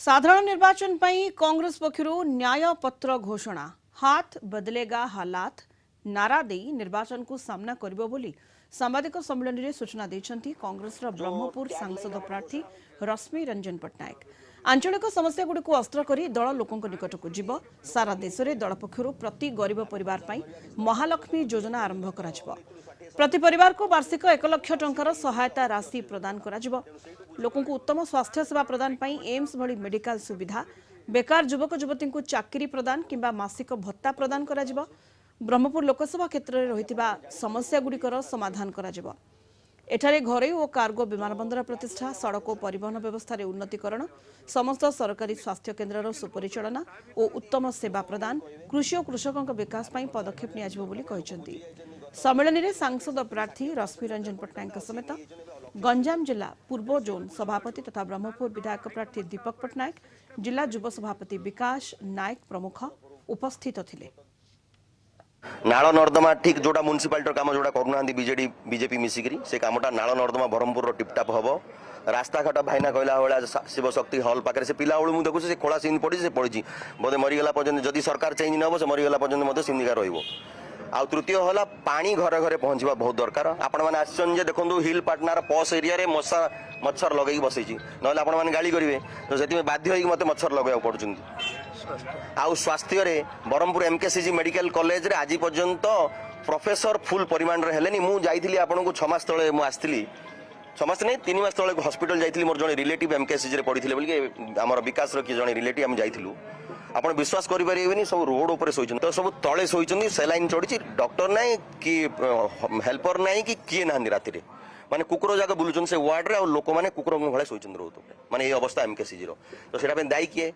साधारण निर्वाचन पर कांग्रेस पक्षरु न्याय पत्र घोषणा हाथ बदलेगा हालात नारा दे निर्वाचन को सामना करिबो बोली सांबादिक सम्मेलन में सूचना देछंती कांग्रेस ब्रह्मपुर सांसद प्रार्थी रश्मि रंजन पट्टनायक। आंचलिक समस्या गुड़ी को अस्त्र करी दल लोकों निकट को जीव। सारा देश में दल पक्षरु प्रति गरीब परिवार पई महालक्ष्मी योजना आरंभ कराजिबो। प्रति परिवार को वार्षिक 1 लाख टंकार सहायता राशि प्रदान कराजिबो। लोकों को उत्तम स्वास्थ्य सेवा प्रदान पई एम्स भली मेडिकल सुविधा, बेकार युवक युवती को चाकरी प्रदान किंबा मासिक भत्ता प्रदान कराजिबो। ब्रह्मपुर लोकसभा क्षेत्र में रहिथिबा समस्या गुड़िकर समाधान कराजिबो। एठारे घरे और कार्गो विमान बंदर प्रतिष्ठा, सड़क और परिवहन व्यवस्था रे उन्नतीकरण, समस्त सरकारी स्वास्थ्य केन्द्र सुपरिचालना और उत्तम सेवा प्रदान, कृषि और कृषकों विकास पई पदक्षेप नियाजिबो बोली कहिसेंती। सम्मेलन में सांसद प्रार्थी रश्मि रंजन पट्टनायक समेत गंजाम जिला पूर्व जोन सभापति तथा ब्रह्मपुर विधायक प्रार्थी दीपक पट्टनायक, जिला युव सभापति विकास नायक प्रमुख उपस्थित थिले। नाଳ ନର୍ଦ୍ଦମା ଠିକ୍ जोड़ा म्युनिसिपालिटी काम जोड़ा करूना बीजेडी बीजेपी मिसिकी से कामटा नाଳ ନର୍ଦ୍ଦମା ब्रह्मपुर टिपटाप हम रास्ताघाट भाईना कहला भाया शिव शक्ति हल पाखे से पिला मुझे देखुଛି से खोला सिंध पड़ी से पड़ी बोधे मरीगला पर्यटन जदि सरकार चेंज न हो से मरीगला पर्यटन सिंधिका रही। आ तृतीय है पानी घरे घरे पहुँचवा बहुत दरकार। आपण मैंने आश्चर्य देखो हिल पाटनार पस एरिया रे मशा मच्छर लगे बसई ना आपण मैंने गाड़ी करेंगे तो से बाध्य मत मच्छर लगे पड़ुं। आउ स्वास्थ्य रे ब्रह्मपुर एमकेसीजी मेडिकल कॉलेज रे आज पर्यंत प्रोफेसर फुल परिमाण रे हेलेनी। मु जाइथिली आपनको 6 मास तळे मु आस्थिली 6 मास नहीं 3 मास तळे हॉस्पिटल जाइथिली। मोर जने रिलेटिव एमकेसीजी रे पढिथिले बोली के हमर विकास रो कि जने रिलेटिव हम जाइथिलु। आपण विश्वास करि परिबेनी सब रोड ऊपर सोइछन तो सब तळे सोइछन सेलाइन चढ़ी डॉक्टर नाही कि हेल्पर नाही कि किए नांदी राति रे माने कुकुर जागा बुलुछन से वार्ड रे और लोक माने कुकुर भळे सोइछन रोड ऊपर माने ए अवस्था एमकेसीजी रो तो सेटा पे दाई किए